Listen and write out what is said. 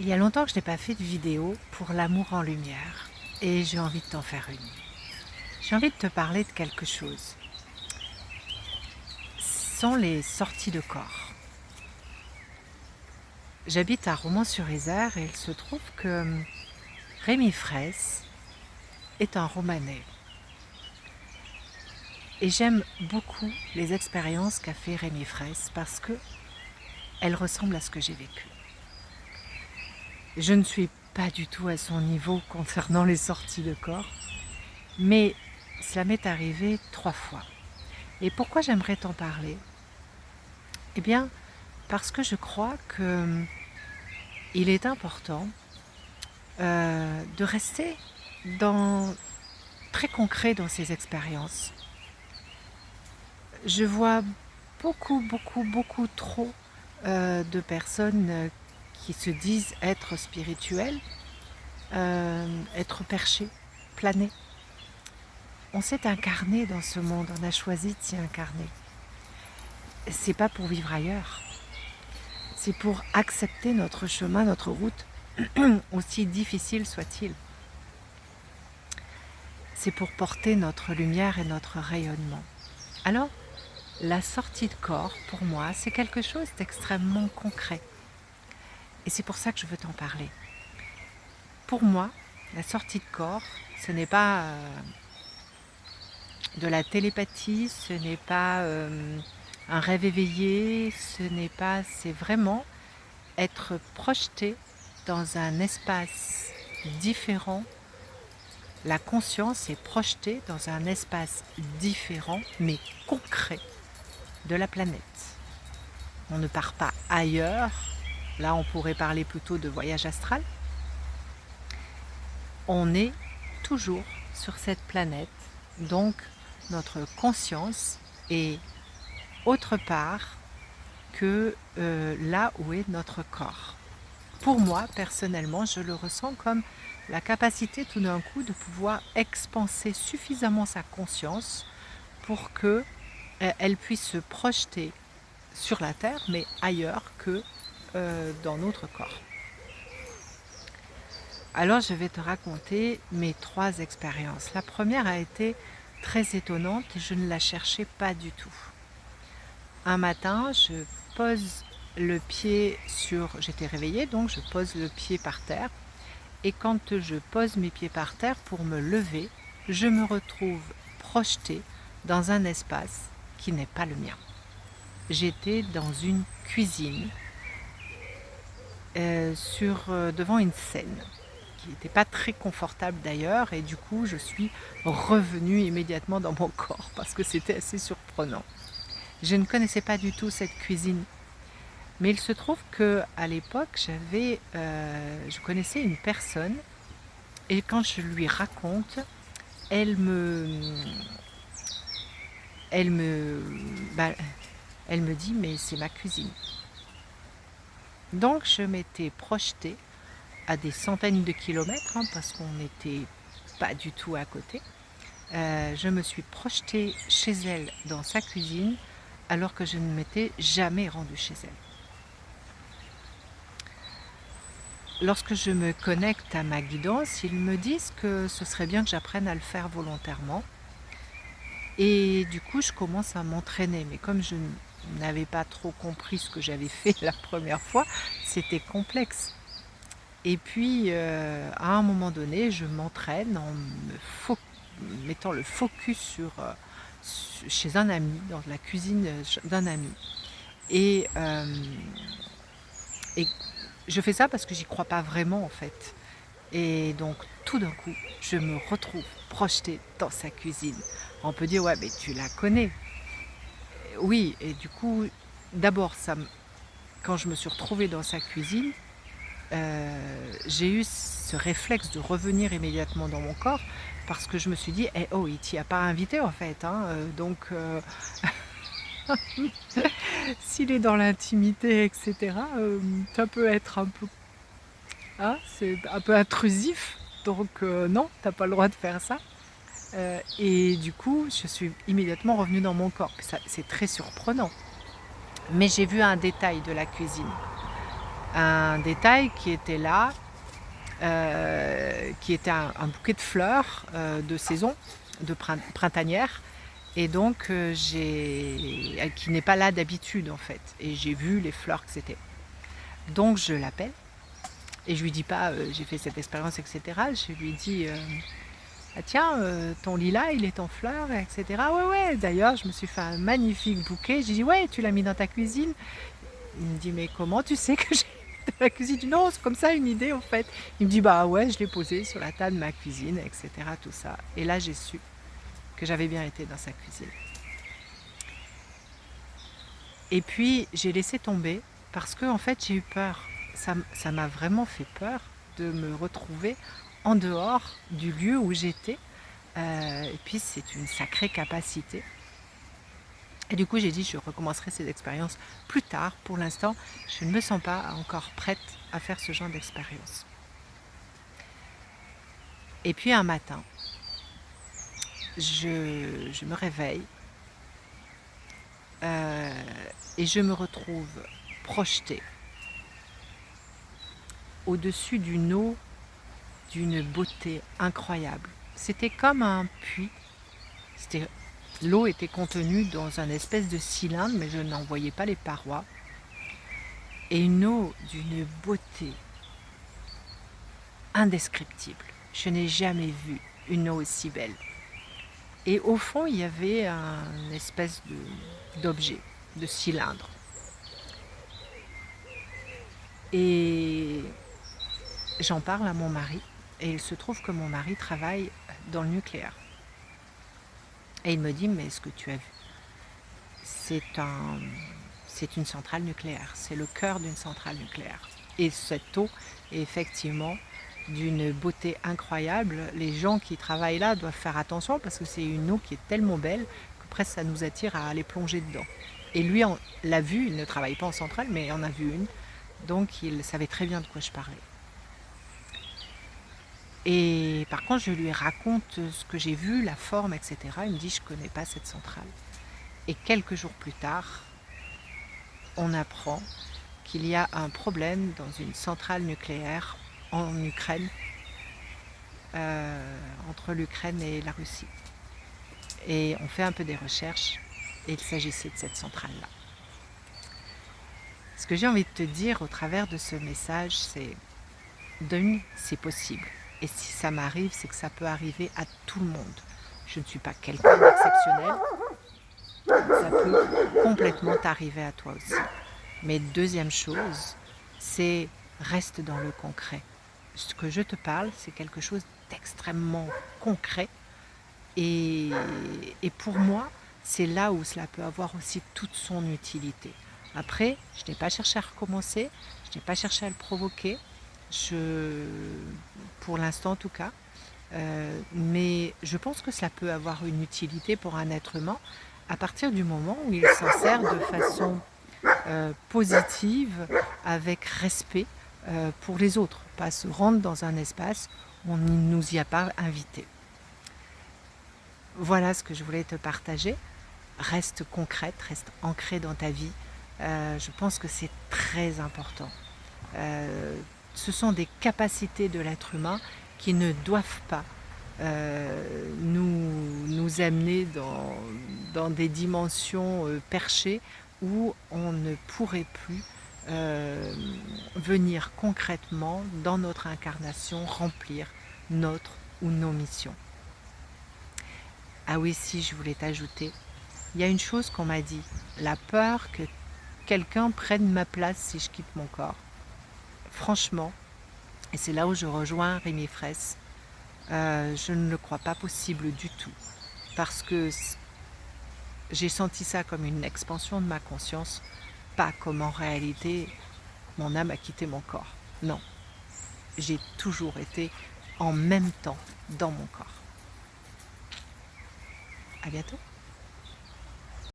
Il y a longtemps que je n'ai pas fait de vidéo pour l'amour en lumière et j'ai envie de t'en faire une. J'ai envie de te parler de quelque chose. Ce sont les sorties de corps. J'habite à Romans-sur-Isère et il se trouve que Rémi Fraisse est un Romanais. Et j'aime beaucoup les expériences qu'a fait Rémi Fraisse parce qu'elles ressemblent à ce que j'ai vécu. Je ne suis pas du tout à son niveau concernant les sorties de corps, mais cela m'est arrivé 3 fois. Et pourquoi j'aimerais t'en parler? Eh bien, parce que je crois qu'il est important de rester très concret dans ces expériences. Je vois beaucoup trop de personnes qui se disent être spirituelles, être perchées, planées. On s'est incarné dans ce monde, on a choisi de s'y incarner. C'est pas pour vivre ailleurs. C'est pour accepter notre chemin, notre route, aussi difficile soit-il. C'est pour porter notre lumière et notre rayonnement. Alors, la sortie de corps, pour moi, c'est quelque chose d'extrêmement concret. Et c'est pour ça que je veux t'en parler. Pour moi, la sortie de corps, ce n'est pas de la télépathie, ce n'est pas un rêve éveillé, c'est vraiment être projeté dans un espace différent. La conscience est projetée dans un espace différent, mais concret, de la planète. On ne part pas ailleurs. Là, on pourrait parler plutôt de voyage astral. On est toujours sur cette planète. Donc, notre conscience est autre part que là où est notre corps. Pour moi, personnellement, je le ressens comme la capacité tout d'un coup de pouvoir expanser suffisamment sa conscience pour qu'elle puisse se projeter sur la Terre, mais ailleurs que dans notre corps. Alors je vais te raconter mes 3 expériences. La première a été très étonnante, je ne la cherchais pas du tout. Un matin, je pose le pied j'étais réveillée, donc je pose le pied par terre. Et quand je pose mes pieds par terre pour me lever, je me retrouve projetée dans un espace qui n'est pas le mien. J'étais dans une cuisine, devant une scène, qui n'était pas très confortable d'ailleurs, et du coup je suis revenue immédiatement dans mon corps parce que c'était assez surprenant. Je ne connaissais pas du tout cette cuisine. Mais il se trouve qu'à l'époque, je connaissais une personne et quand je lui raconte, elle me, elle me, bah, elle me dit mais c'est ma cuisine. Donc je m'étais projetée à des centaines de kilomètres parce qu'on n'était pas du tout à côté. Je me suis projetée chez elle dans sa cuisine alors que je ne m'étais jamais rendue chez elle. Lorsque je me connecte à ma guidance, ils me disent que ce serait bien que j'apprenne à le faire volontairement. Et du coup, je commence à m'entraîner. Mais comme je n'avais pas trop compris ce que j'avais fait la première fois, c'était complexe. Et puis, à un moment donné, je m'entraîne en mettant le focus chez un ami, dans la cuisine d'un ami. Et je fais ça parce que j'y crois pas vraiment en fait. Et donc tout d'un coup, je me retrouve projetée dans sa cuisine. On peut dire ouais mais tu la connais. Oui, et du coup, d'abord quand je me suis retrouvée dans sa cuisine, j'ai eu ce réflexe de revenir immédiatement dans mon corps parce que je me suis dit eh oh il t'y a pas invité en fait hein, donc s'il est dans l'intimité etc. Ça peut être un peu c'est un peu intrusif, donc non, t'as pas le droit de faire ça. Et du coup, je suis immédiatement revenue dans mon corps. C'est très surprenant. Mais j'ai vu un détail de la cuisine. un détail qui était là, qui était un bouquet de fleurs, de saison, de printanière et donc qui n'est pas là d'habitude en fait et j'ai vu les fleurs que c'était. Donc je l'appelle et je lui dis pas, j'ai fait cette expérience et cetera. Je lui dis, «Ah tiens, ton lilas il est en fleurs et cetera». «Ouais, ouais, d'ailleurs je me suis fait un magnifique bouquet». Je lui dis: «Ouais, tu l'as mis dans ta cuisine?» Il me dit: «Mais comment tu sais que j'ai mis dans la cuisine?» Je dis: «Non, c'est comme ça une idée en fait». Il me dit: «Bah ouais, je l'ai posé sur la table de ma cuisine et cetera», tout ça et là j'ai su que j'avais bien été dans sa cuisine. Et puis j'ai laissé tomber parce que en fait j'ai eu peur. Ça m'a vraiment fait peur de me retrouver en dehors du lieu où j'étais. Et puis c'est une sacrée capacité. Et du coup j'ai dit je recommencerai ces expériences plus tard. Pour l'instant, je ne me sens pas encore prête à faire ce genre d'expérience. Et puis un matin, je me réveille et je me retrouve projetée au-dessus d'une eau d'une beauté incroyable. C'était comme un puits. L'eau était contenue dans un espèce de cylindre, mais je n'en voyais pas les parois. Et une eau d'une beauté indescriptible. Je n'ai jamais vu une eau aussi belle. Et au fond, il y avait une espèce d'objet, de cylindre. Et j'en parle à mon mari. Et il se trouve que mon mari travaille dans le nucléaire. Et il me dit, mais ce que tu as vu, c'est une centrale nucléaire, c'est le cœur d'une centrale nucléaire. Et cette eau est effectivement d'une beauté incroyable. Les gens qui travaillent là doivent faire attention parce que c'est une eau qui est tellement belle que presque ça nous attire à aller plonger dedans. Et lui on l'a vu, il ne travaille pas en centrale, mais il en a vu une. Donc il savait très bien de quoi je parlais. Et par contre, je lui raconte ce que j'ai vu, la forme, etc. Il me dit, je ne connais pas cette centrale. Et quelques jours plus tard, on apprend qu'il y a un problème dans une centrale nucléaire en Ukraine, entre l'Ukraine et la Russie. Et on fait un peu des recherches et il s'agissait de cette centrale-là. Ce que j'ai envie de te dire au travers de ce message, c'est c'est possible. Et si ça m'arrive, c'est que ça peut arriver à tout le monde. Je ne suis pas quelqu'un d'exceptionnel. Ça peut complètement t'arriver à toi aussi. Mais deuxième chose, c'est reste dans le concret. Ce que je te parle, c'est quelque chose d'extrêmement concret. Et pour moi, c'est là où cela peut avoir aussi toute son utilité. Après, je n'ai pas cherché à recommencer, je n'ai pas cherché à le provoquer, pour l'instant en tout cas. Mais je pense que ça peut avoir une utilité pour un être humain à partir du moment où il s'en sert de façon positive, avec respect pour les autres, pas se rendre dans un espace où on ne nous y a pas invités. Voilà ce que je voulais te partager. Reste concrète, reste ancrée dans ta vie. Je pense que c'est très important. Ce sont des capacités de l'être humain qui ne doivent pas nous amener dans des dimensions perchées où on ne pourrait plus venir concrètement dans notre incarnation remplir notre ou nos missions. Ah oui, si, je voulais t'ajouter, il y a une chose qu'on m'a dit, la peur que quelqu'un prenne ma place si je quitte mon corps. Franchement, et c'est là où je rejoins Rémi Fraisse, je ne le crois pas possible du tout, parce que j'ai senti ça comme une expansion de ma conscience, pas comme en réalité mon âme a quitté mon corps. Non, j'ai toujours été en même temps dans mon corps. À bientôt.